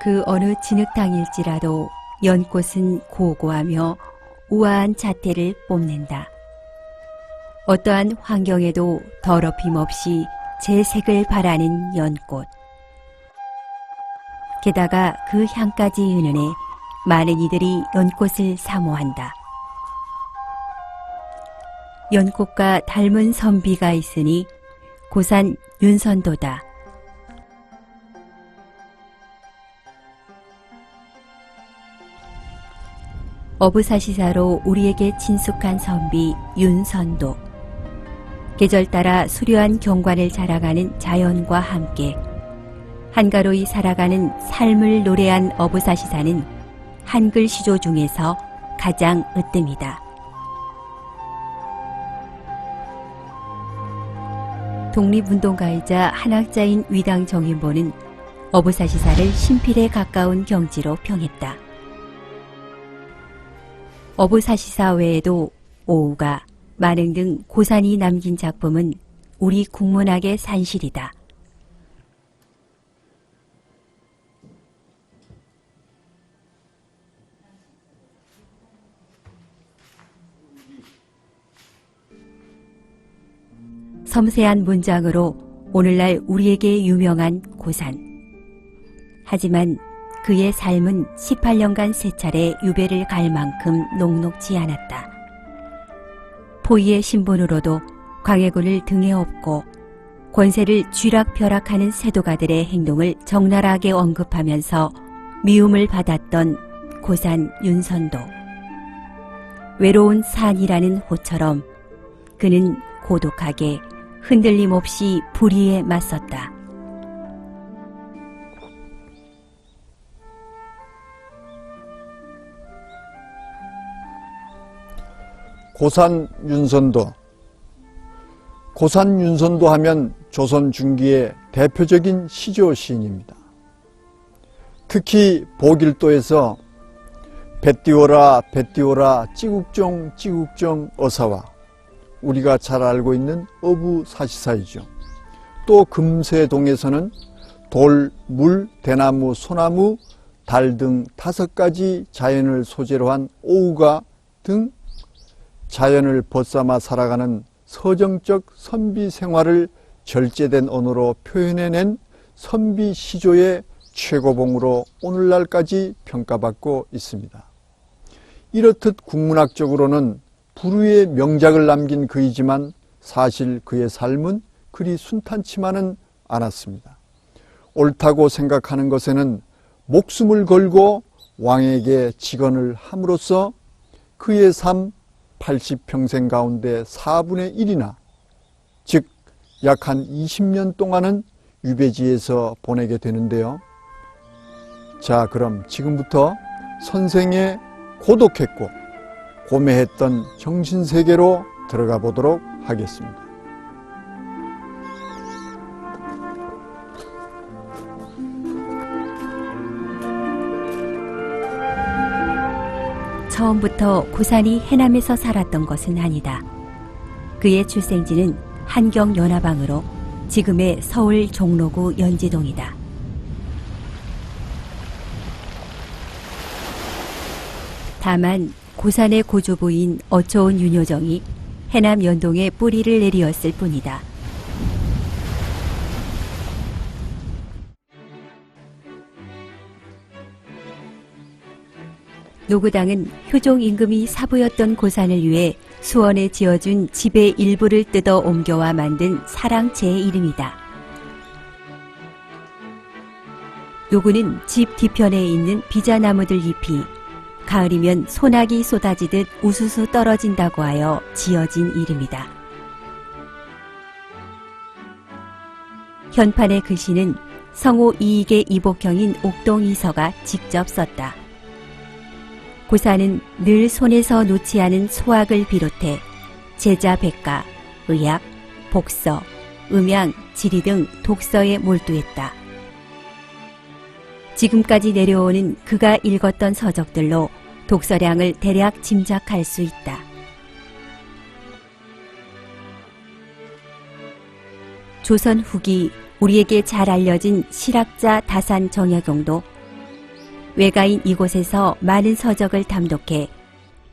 그 어느 진흙탕일지라도 연꽃은 고고하며 우아한 자태를 뽐낸다. 어떠한 환경에도 더럽힘 없이 제 색을 발하는 연꽃. 게다가 그 향까지 은은해 많은 이들이 연꽃을 사모한다. 연꽃과 닮은 선비가 있으니 고산 윤선도다. 어부사시사로 우리에게 친숙한 선비 윤선도. 계절 따라 수려한 경관을 자랑하는 자연과 함께 한가로이 살아가는 삶을 노래한 어부사시사는 한글 시조 중에서 가장 으뜸이다. 독립운동가이자 한학자인 위당 정인보는 어부사시사를 신필에 가까운 경지로 평했다. 어부사시사 외에도 오우가, 만흥 등 고산이 남긴 작품은 우리 국문학의 산실이다. 섬세한 문장으로 오늘날 우리에게 유명한 고산. 하지만 그의 삶은 18년간 3차례 유배를 갈 만큼 녹록지 않았다. 포위의 신분으로도 광해군을 등에 업고 권세를 쥐락펴락하는 세도가들의 행동을 적나라하게 언급하면서 미움을 받았던 고산 윤선도. 외로운 산이라는 호처럼 그는 고독하게 흔들림 없이 불의에 맞섰다. 고산 윤선도. 고산 윤선도 하면 조선 중기의 대표적인 시조 시인입니다. 특히 보길도에서 뱃띄워라 뱃띄워라 찌국종 찌국종 어사와, 우리가 잘 알고 있는 어부사시사이죠. 또 금세동에서는 돌, 물, 대나무, 소나무, 달 등 5가지 자연을 소재로 한 오우가 등 자연을 벗삼아 살아가는 서정적 선비 생활을 절제된 언어로 표현해낸 선비 시조의 최고봉으로 오늘날까지 평가받고 있습니다. 이렇듯 국문학적으로는 불후의 명작을 남긴 그이지만 사실 그의 삶은 그리 순탄치만은 않았습니다. 옳다고 생각하는 것에는 목숨을 걸고 왕에게 직언을 함으로써 그의 삶 80평생 가운데 4분의 1이나, 즉 약 한 20년 동안은 유배지에서 보내게 되는데요. 자, 그럼 지금부터 선생의 고독했고 고매했던 정신세계로 들어가 보도록 하겠습니다. 처음부터 고산이 해남에서 살았던 것은 아니다. 그의 출생지는 한경 연화방으로 지금의 서울 종로구 연지동이다. 다만 고산의 고조부인 어초온 윤효정이 해남 연동에 뿌리를 내리었을 뿐이다. 노구당은 효종 임금이 사부였던 고산을 위해 수원에 지어준 집의 일부를 뜯어 옮겨와 만든 사랑채의 이름이다. 노구는 집 뒤편에 있는 비자나무들 잎이 가을이면 소나기 쏟아지듯 우수수 떨어진다고 하여 지어진 이름이다. 현판의 글씨는 성우 이익의 이복형인 옥동이서가 직접 썼다. 고산은 늘 손에서 놓지 않은 소학을 비롯해 제자 백가, 의학, 복서, 음양, 지리 등 독서에 몰두했다. 지금까지 내려오는 그가 읽었던 서적들로 독서량을 대략 짐작할 수 있다. 조선 후기 우리에게 잘 알려진 실학자 다산 정약용도 외가인 이곳에서 많은 서적을 담독해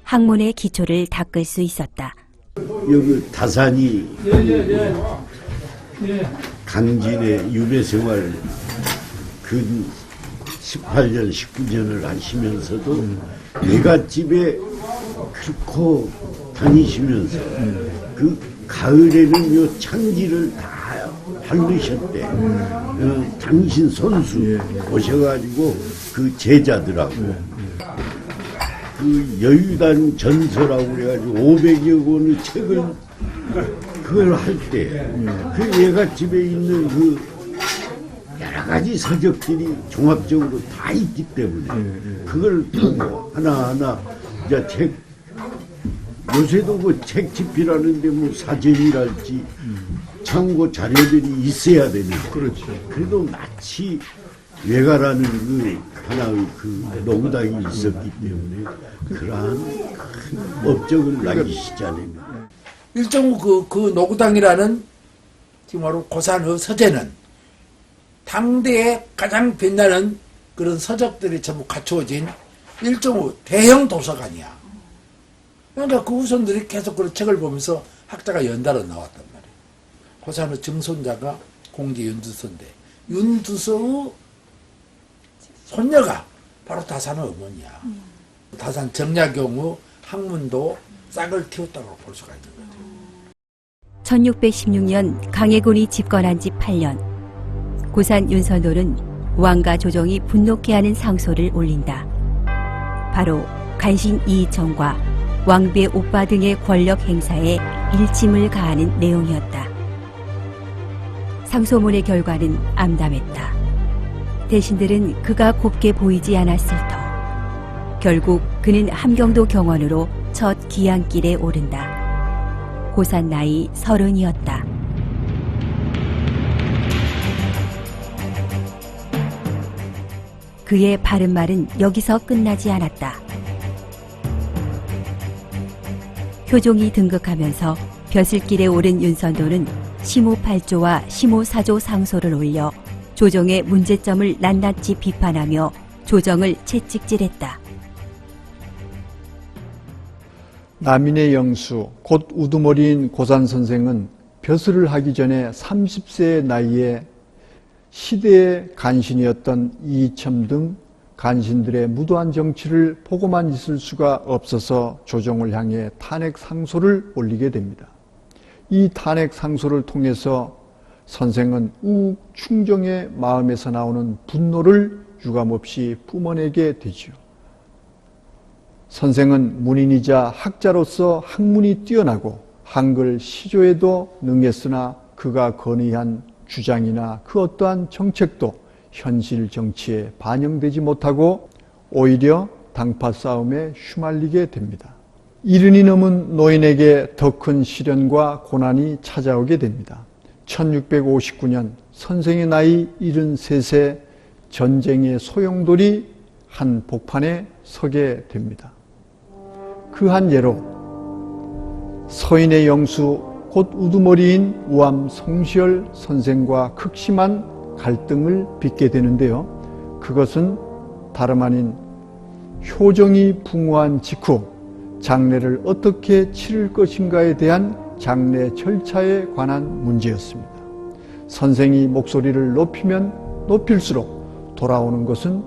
학문의 기초를 닦을 수 있었다. 여기 다산이 강진의 유배 생활 근 18년, 19년을 하시면서도 외갓집에 그렇고 다니시면서 그 가을에는 요 창지를 다 바르셨대. 당신 선수 오셔가지고 그 제자들하고 그 여유단 전서라고 그래가지고 500여 권의 책을 그걸 할 때 그 외갓집에 있는 그 여러 가지 서적들이 종합적으로 다 있기 때문에 그걸 보고 하나하나 이제 책 요새도 그 책 집필하는데 뭐 사전이랄지 참고 자료들이 있어야 되는데 그렇죠. 그래도 마치 외가라는 그 하나의 그 농당이 있었기 때문에 그러한 큰 업적을 남기시잖아요. 일종 그 노구당이라는 지금 바로 고산의 서재는 당대에 가장 빛나는 그런 서적들이 전부 갖추어진 일종의 대형 도서관이야. 그러니까 그 후손들이 계속 그런 책을 보면서 학자가 연달아 나왔단 말이에요. 고산의 증손자가 공지 윤두서인데 윤두서의 손녀가 바로 다산의 어머니야. 다산 정약용의 학문도 싹을 틔웠다고 볼 수가 있는 거죠. 1616년 강해군이 집권한 지 8년. 고산 윤선도는 왕과 조정이 분노케하는 상소를 올린다. 바로 간신 이이청과 왕비의 오빠 등의 권력 행사에 일침을 가하는 내용이었다. 상소문의 결과는 암담했다. 대신들은 그가 곱게 보이지 않았을 터. 결국 그는 함경도 경원으로 첫 기양길에 오른다. 고산 나이 30이었다. 그의 바른 말은 여기서 끝나지 않았다. 효종이 등극하면서 벼슬길에 오른 윤선도는 시무팔조와 시무사조 상소를 올려 조정의 문제점을 낱낱이 비판하며 조정을 채찍질했다. 남인의 영수, 곧 우두머리인 고산 선생은 벼슬을 하기 전에 30세의 나이에 시대의 간신이었던 이이첨 등 간신들의 무도한 정치를 보고만 있을 수가 없어서 조정을 향해 탄핵 상소를 올리게 됩니다. 이 탄핵 상소를 통해서 선생은 우욱 충정의 마음에서 나오는 분노를 유감없이 뿜어내게 되지요. 선생은 문인이자 학자로서 학문이 뛰어나고 한글 시조에도 능했으나 그가 건의한 주장이나 그 어떠한 정책도 현실 정치에 반영되지 못하고 오히려 당파 싸움에 휘말리게 됩니다. 이른이 넘은 노인에게 더 큰 시련과 고난이 찾아오게 됩니다. 1659년 선생의 나이 73세 전쟁의 소용돌이 한 복판에 서게 됩니다. 그 한 예로 서인의 영수 곧 우두머리인 우암 송시열 선생과 극심한 갈등을 빚게 되는데요. 그것은 다름 아닌 효정이 붕어한 직후 장례를 어떻게 치를 것인가에 대한 장례 절차에 관한 문제였습니다. 선생이 목소리를 높이면 높일수록 돌아오는 것은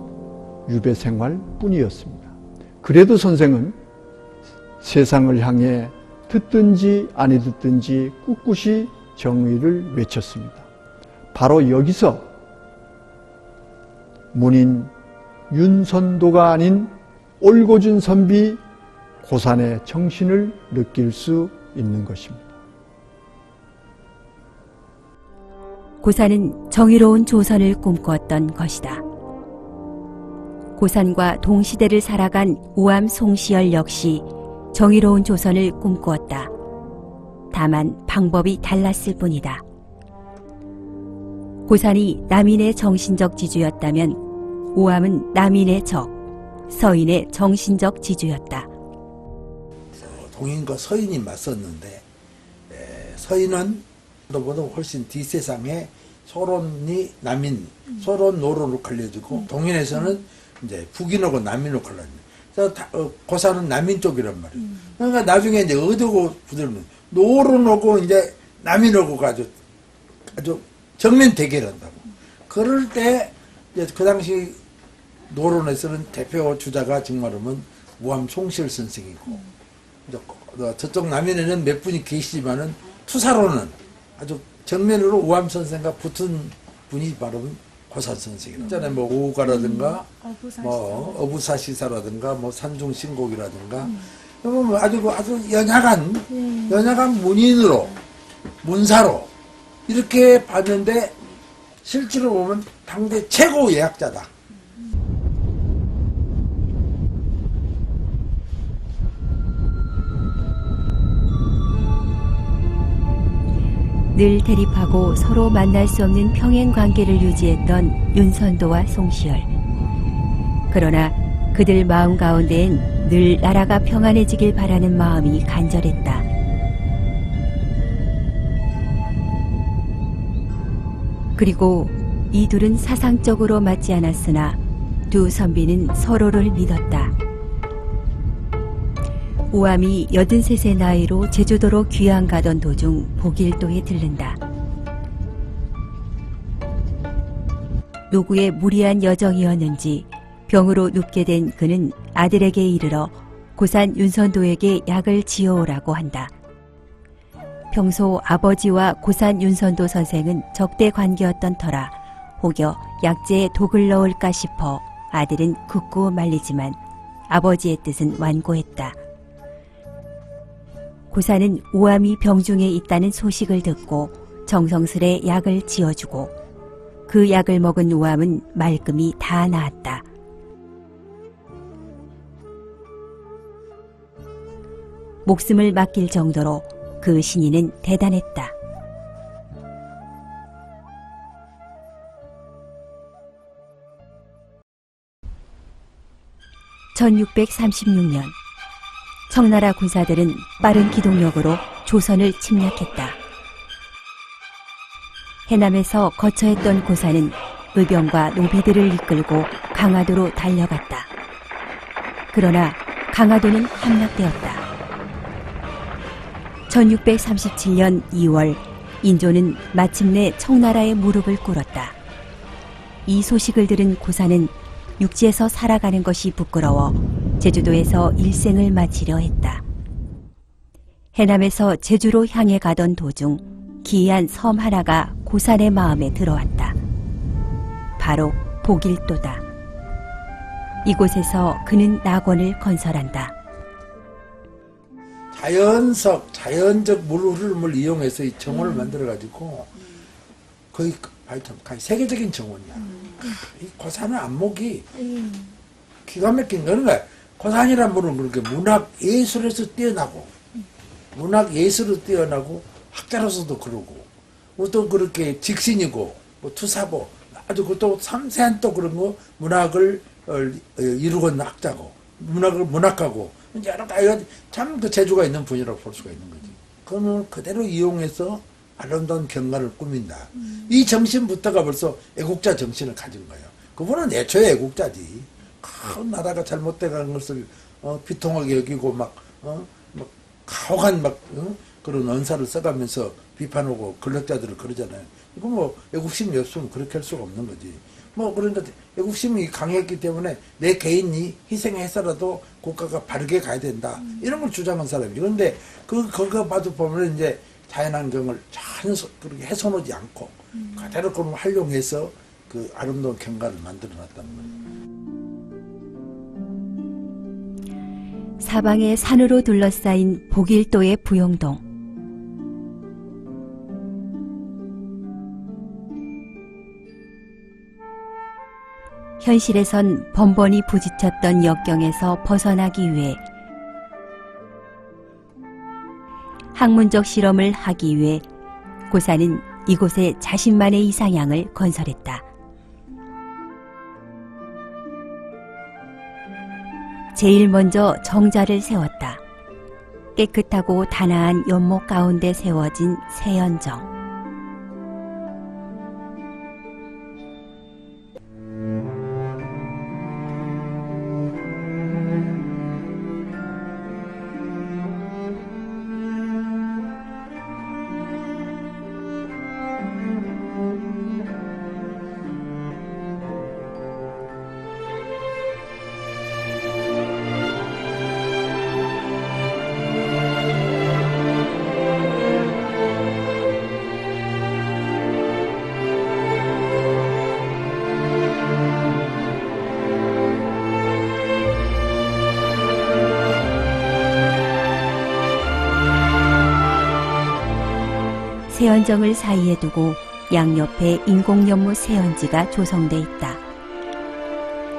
유배 생활 뿐이었습니다. 그래도 선생은 세상을 향해 듣든지 아니 듣든지 꿋꿋이 정의를 외쳤습니다. 바로 여기서 문인 윤선도가 아닌 올고준 선비 고산의 정신을 느낄 수 있는 것입니다. 고산은 정의로운 조선을 꿈꾸었던 것이다. 고산과 동시대를 살아간 우암 송시열 역시 정의로운 조선을 꿈꾸었다. 다만 방법이 달랐을 뿐이다. 고산이 남인의 정신적 지주였다면 우암은 남인의 적, 서인의 정신적 지주였다. 동인과 서인이 맞섰는데 서인은 너보다 훨씬 뒷세상에 소론이 남인, 소론 노로로 갈려지고 동인에서는 이제 북인하고 남인하고 갈라져. 그래서 고사는 남인 쪽이란 말이에요. 그러니까 나중에 이제 어디고 붙으면 노론하고 이제 남인하고가 아주 정면 대결한다고. 그럴 때 이제 그 당시 노론에서는 대표 주자가 정말하면 우암 송시열 선생이고 이제 저쪽 남인에는 몇 분이 계시지만은 투사로는 아주 정면으로 우암 선생과 붙은 분이 바로 고산 선생이라고. 있잖아요. 뭐 오가라든가 뭐 어부사시사라든가 뭐 산중신곡이라든가 뭐 아주 연약한 문인으로 문사로 이렇게 봤는데 실제로 보면 당대 최고 예학자다. 늘 대립하고 서로 만날 수 없는 평행 관계를 유지했던 윤선도와 송시열. 그러나 그들 마음 가운데엔 늘 나라가 평안해지길 바라는 마음이 간절했다. 그리고 이 둘은 사상적으로 맞지 않았으나 두 선비는 서로를 믿었다. 우암이 83세 나이로 제주도로 귀향 가던 도중 보길도에 들른다. 누구의 무리한 여정이었는지 병으로 눕게 된 그는 아들에게 이르러 고산 윤선도에게 약을 지어오라고 한다. 평소 아버지와 고산 윤선도 선생은 적대 관계였던 터라 혹여 약재에 독을 넣을까 싶어 아들은 굳고 말리지만 아버지의 뜻은 완고했다. 고사는 우암이 병중에 있다는 소식을 듣고 정성스레 약을 지어주고 그 약을 먹은 우암은 말끔히 다 나았다. 목숨을 맡길 정도로 그 신인은 대단했다. (1636년) 청나라 군사들은 빠른 기동력으로 조선을 침략했다. 해남에서 거처했던 고사는 의병과 노비들을 이끌고 강화도로 달려갔다. 그러나 강화도는 함락되었다. 1637년 2월 인조는 마침내 청나라의 무릎을 꿇었다. 이 소식을 들은 고사는 육지에서 살아가는 것이 부끄러워 제주도에서 일생을 마치려 했다. 해남에서 제주로 향해 가던 도중 기이한 섬 하나가 고산의 마음에 들어왔다. 바로 보길도다. 이곳에서 그는 낙원을 건설한다. 자연적 물 흐름을 이용해서 이 정원을 만들어가지고 거의 세계적인 정원이야. 이 고산의 안목이 기가 막힌 거는 거야. 고산이란 분은 그렇게 문학 예술에서 뛰어나고 학자로서도 그러고 또 그렇게 직신이고 뭐 투사고 아주 또 섬세한 또 그런 거 문학을 이루고 있는 학자고 문학하고 여러 가지 참 그 재주가 있는 분이라고 볼 수가 있는 거지. 그거는 그대로 이용해서 아름다운 경관을 꾸민다. 이 정신부터가 벌써 애국자 정신을 가진 거예요. 그분은 애초에 애국자지. 큰 나라가 잘못돼 가는 것을 비통하게 여기고 막 가혹한 그런 언사를 써가면서 비판하고 권력자들을 그러잖아요. 이거 뭐 애국심이 없으면 그렇게 할 수가 없는 거지. 뭐 그런데 애국심이 강했기 때문에 내 개인이 희생해서라도 국가가 바르게 가야 된다. 이런 걸 주장한 사람이죠. 그런데 그거 봐도 보면 이제 자연환경을 전혀 그렇게 훼손하지 않고 그대로 그걸 활용해서 그 아름다운 경관을 만들어 놨다는 거예요. 사방에 산으로 둘러싸인 보길도의 부용동. 현실에선 번번이 부딪혔던 역경에서 벗어나기 위해 학문적 실험을 하기 위해 고사는 이곳에 자신만의 이상향을 건설했다. 제일 먼저 정자를 세웠다. 깨끗하고 단아한 연못 가운데 세워진 세연정. 세연정을 사이에 두고 양옆에 인공연못 세연지가 조성돼 있다.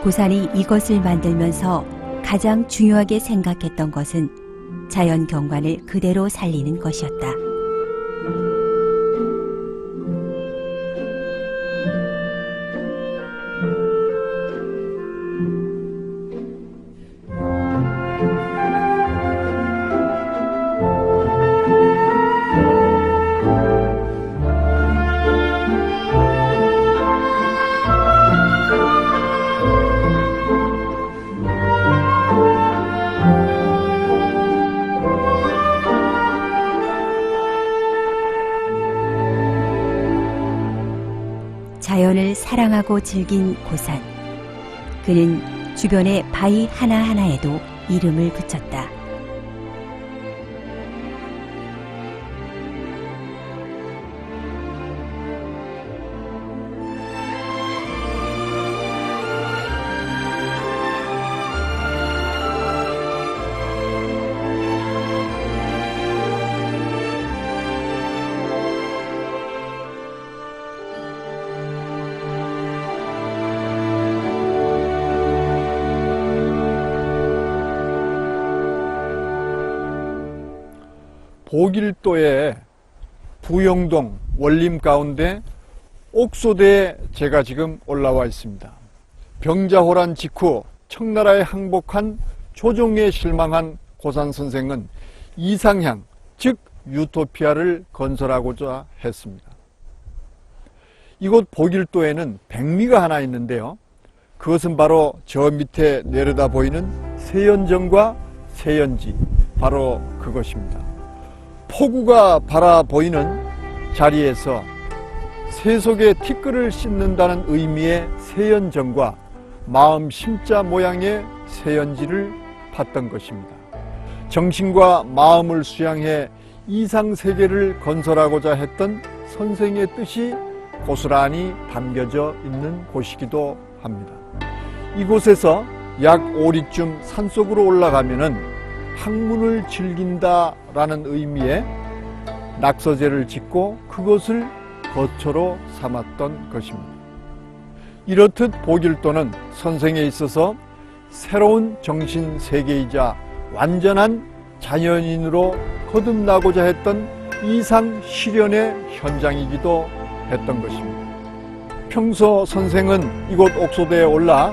고산이 이것을 만들면서 가장 중요하게 생각했던 것은 자연 경관을 그대로 살리는 것이었다. 자연을 사랑하고 즐긴 고산. 그는 주변의 바위 하나하나에도 이름을 붙였다. 보길도의 부영동 원림 가운데 옥소대에 제가 지금 올라와 있습니다. 병자호란 직후 청나라에 항복한 조정에 실망한 고산 선생은 이상향, 즉 유토피아를 건설하고자 했습니다. 이곳 보길도에는 백미가 하나 있는데요. 그것은 바로 저 밑에 내려다 보이는 세연정과 세연지, 바로 그것입니다. 폭우가 바라보이는 자리에서 새 속에 티끌을 씻는다는 의미의 세연정과 마음 심자 모양의 세연지를 팠던 것입니다. 정신과 마음을 수양해 이상세계를 건설하고자 했던 선생의 뜻이 고스란히 담겨져 있는 곳이기도 합니다. 이곳에서 약 5리쯤 산속으로 올라가면은 학문을 즐긴다라는 의미의 낙서제를 짓고 그것을 거처로 삼았던 것입니다. 이렇듯 보길도는 선생에 있어서 새로운 정신세계이자 완전한 자연인으로 거듭나고자 했던 이상 실현의 현장이기도 했던 것입니다. 평소 선생은 이곳 옥소대에 올라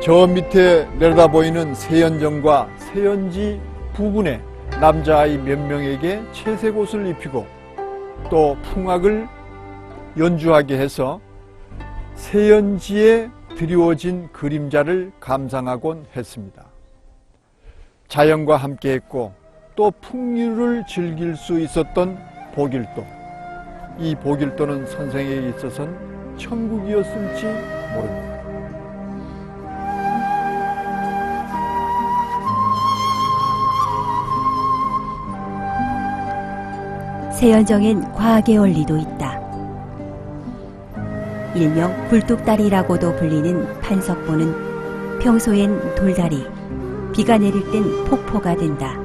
저 밑에 내려다 보이는 세연정과 세연지 부근에 남자아이 몇 명에게 채색 옷을 입히고 또 풍악을 연주하게 해서 세연지에 드리워진 그림자를 감상하곤 했습니다. 자연과 함께했고 또 풍류를 즐길 수 있었던 보길도. 이 보길도는 선생에게 있어서는 천국이었을지 모릅니다. 세연정엔 과학의 원리도 있다. 일명 굴뚝다리라고도 불리는 판석보는 평소엔 돌다리, 비가 내릴 땐 폭포가 된다.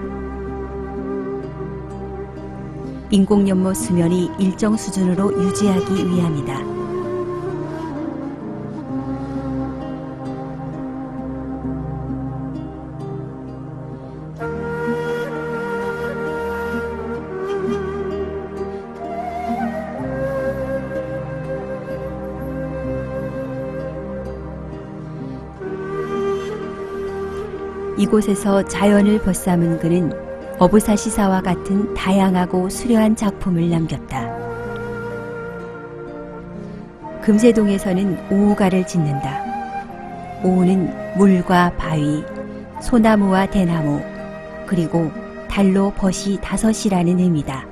인공연못 수면이 일정 수준으로 유지하기 위함이다. 이곳에서 자연을 벗삼은 그는 어부사시사와 같은 다양하고 수려한 작품을 남겼다. 금세동에서는 오우가를 짓는다. 오우는 물과 바위, 소나무와 대나무, 그리고 달로 벗이 5이라는 의미다.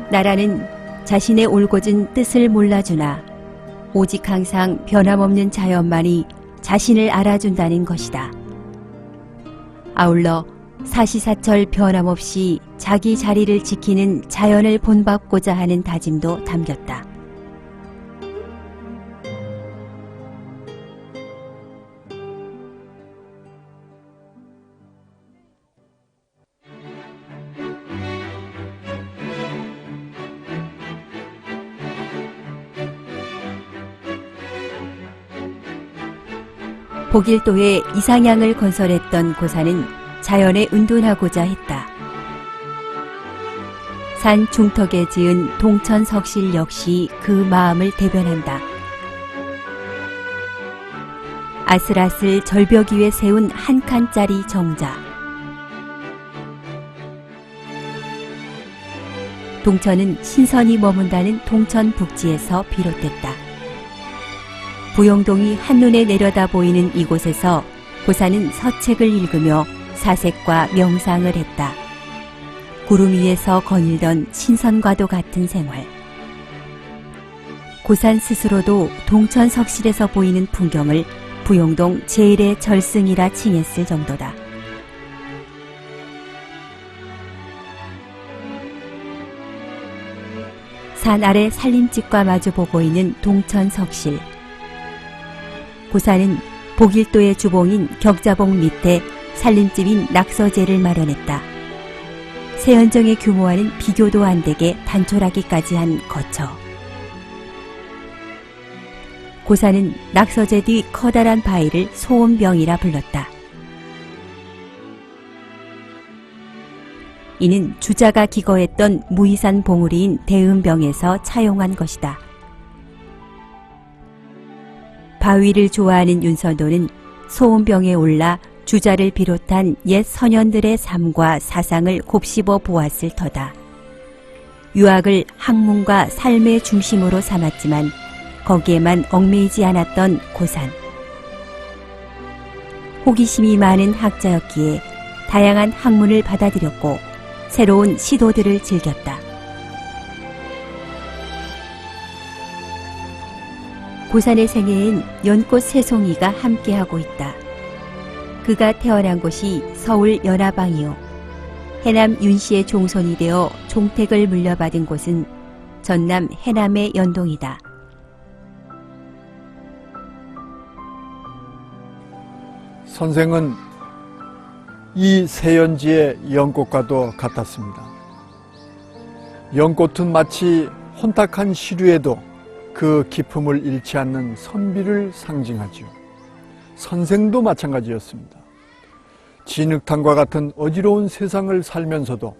나라는 자신의 올곧은 뜻을 몰라주나 오직 항상 변함없는 자연만이 자신을 알아준다는 것이다. 아울러 사시사철 변함없이 자기 자리를 지키는 자연을 본받고자 하는 다짐도 담겼다. 복일도에 이상향을 건설했던 고사는 자연에 은둔하고자 했다. 산 중턱에 지은 동천석실 역시 그 마음을 대변한다. 아슬아슬 절벽 위에 세운 한 칸짜리 정자. 동천은 신선이 머문다는 동천 북지에서 비롯됐다. 부용동이 한눈에 내려다 보이는 이곳에서 고사는 서책을 읽으며 사색과 명상을 했다. 구름 위에서 거닐던 신선과도 같은 생활. 고산 스스로도 동천 석실에서 보이는 풍경을 부용동 제1의 절승이라 칭했을 정도다. 산 아래 산림집과 마주보고 있는 동천 석실. 고사는 복일도의 주봉인 격자봉 밑에 산림집인 낙서제를 마련했다. 세현정의 규모와는 비교도 안 되게 단촐하기까지 한 거처. 고사는 낙서제 뒤 커다란 바위를 소원병이라 불렀다. 이는 주자가 기거했던 무이산 봉우리인 대음병에서 차용한 것이다. 바위를 좋아하는 윤선도는 소원병에 올라 주자를 비롯한 옛 선현들의 삶과 사상을 곱씹어 보았을 터다. 유학을 학문과 삶의 중심으로 삼았지만 거기에만 얽매이지 않았던 고산. 호기심이 많은 학자였기에 다양한 학문을 받아들였고 새로운 시도들을 즐겼다. 고산의 생애엔 연꽃 새송이가 함께하고 있다. 그가 태어난 곳이 서울 연화방이요. 해남 윤씨의 종손이 되어 종택을 물려받은 곳은 전남 해남의 연동이다. 선생은 이 세연지의 연꽃과도 같았습니다. 연꽃은 마치 혼탁한 시류에도 그 기품을 잃지 않는 선비를 상징하지요. 선생도 마찬가지였습니다. 진흙탕과 같은 어지러운 세상을 살면서도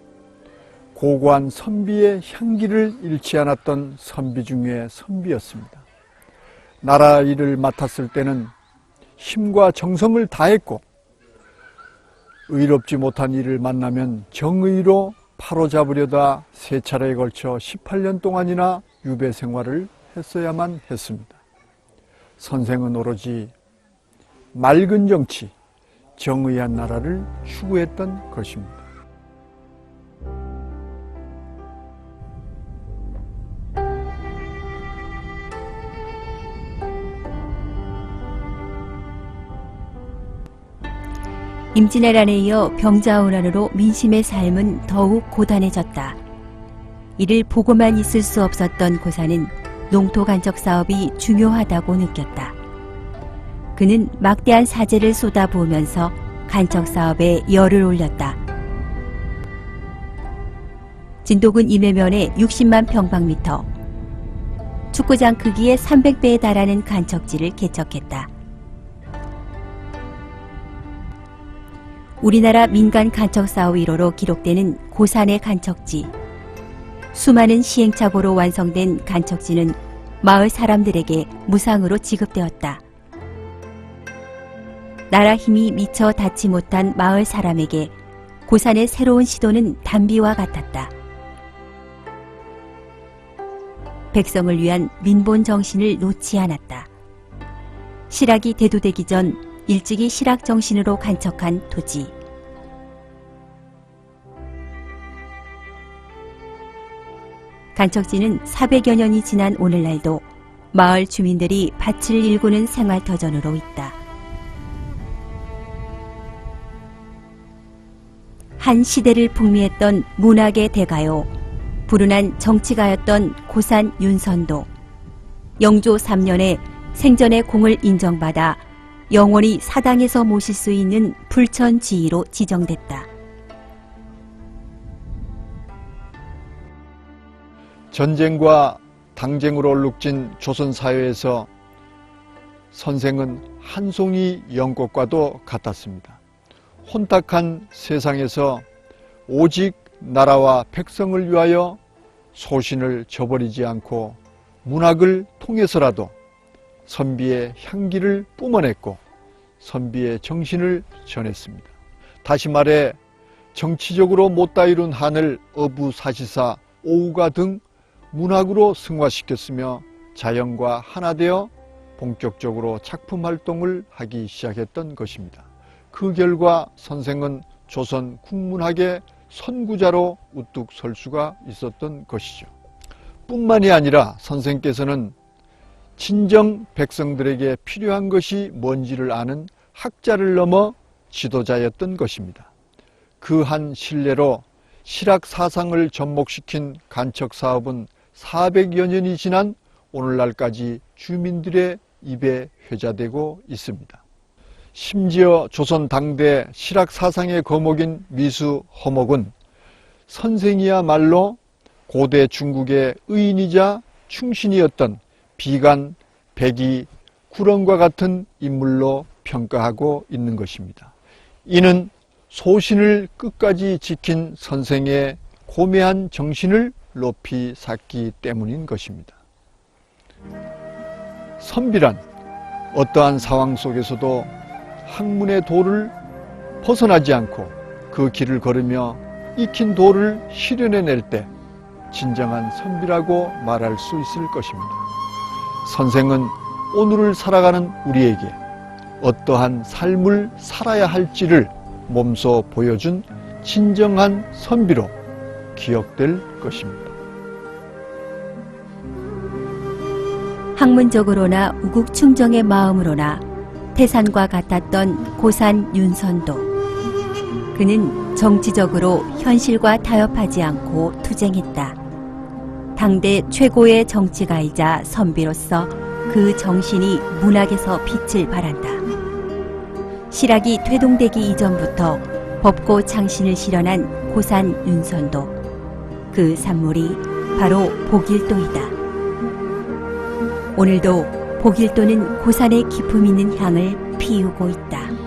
고고한 선비의 향기를 잃지 않았던 선비 중에 선비였습니다. 나라 일을 맡았을 때는 힘과 정성을 다했고 의롭지 못한 일을 만나면 정의로 바로잡으려다 세 차례에 걸쳐 18년 동안이나 유배 생활을 했어야만 했습니다. 선생은 오로지 맑은 정치, 정의한 나라를 추구했던 것입니다. 임진왜란에 이어 병자호란으로 민심의 삶은 더욱 고단해졌다. 이를 보고만 있을 수 없었던 고사는 농토 간척 사업이 중요하다고 느꼈다. 그는 막대한 사재를 쏟아부으면서 간척 사업에 열을 올렸다. 진도군 임해면에 60만 평방미터, 축구장 크기의 300배에 달하는 간척지를 개척했다. 우리나라 민간 간척 사업 1호로 기록되는 고산의 간척지. 수많은 시행착오로 완성된 간척지는 마을 사람들에게 무상으로 지급되었다. 나라 힘이 미처 닿지 못한 마을 사람에게 고산의 새로운 시도는 단비와 같았다. 백성을 위한 민본 정신을 놓지 않았다. 실학이 대두되기 전 일찍이 실학 정신으로 간척한 토지. 간척지는 400여 년이 지난 오늘날도 마을 주민들이 밭을 일구는 생활터전으로 있다. 한 시대를 풍미했던 문학의 대가요, 불운한 정치가였던 고산 윤선도. 영조 3년에 생전의 공을 인정받아 영원히 사당에서 모실 수 있는 불천지휘로 지정됐다. 전쟁과 당쟁으로 얼룩진 조선 사회에서 선생은 한 송이 연꽃과도 같았습니다. 혼탁한 세상에서 오직 나라와 백성을 위하여 소신을 저버리지 않고 문학을 통해서라도 선비의 향기를 뿜어냈고 선비의 정신을 전했습니다. 다시 말해 정치적으로 못다 이룬 한을 어부사시사 오우가 등 문학으로 승화시켰으며 자연과 하나 되어 본격적으로 작품 활동을 하기 시작했던 것입니다. 그 결과 선생은 조선 국문학의 선구자로 우뚝 설 수가 있었던 것이죠. 뿐만이 아니라 선생께서는 친정 백성들에게 필요한 것이 뭔지를 아는 학자를 넘어 지도자였던 것입니다. 그 한 신뢰로 실학 사상을 접목시킨 간척 사업은 400여 년이 지난 오늘날까지 주민들의 입에 회자되고 있습니다. 심지어 조선 당대 실학 사상의 거목인 미수 허목은 선생이야말로 고대 중국의 의인이자 충신이었던 비간, 백이, 구렁과 같은 인물로 평가하고 있는 것입니다. 이는 소신을 끝까지 지킨 선생의 고매한 정신을 높이 샀기 때문인 것입니다. 선비란 어떠한 상황 속에서도 학문의 도를 벗어나지 않고 그 길을 걸으며 익힌 도를 실현해낼 때 진정한 선비라고 말할 수 있을 것입니다. 선생은 오늘을 살아가는 우리에게 어떠한 삶을 살아야 할지를 몸소 보여준 진정한 선비로 기억될 것입니다. 학문적으로나 우국충정의 마음으로나 태산과 같았던 고산 윤선도. 그는 정치적으로 현실과 타협하지 않고 투쟁했다. 당대 최고의 정치가이자 선비로서 그 정신이 문학에서 빛을 발한다. 실학이 퇴동되기 이전부터 법고 창신을 실현한 고산 윤선도. 그 산물이 바로 복일도이다. 오늘도 복일도는 고산의 기품 있는 향을 피우고 있다.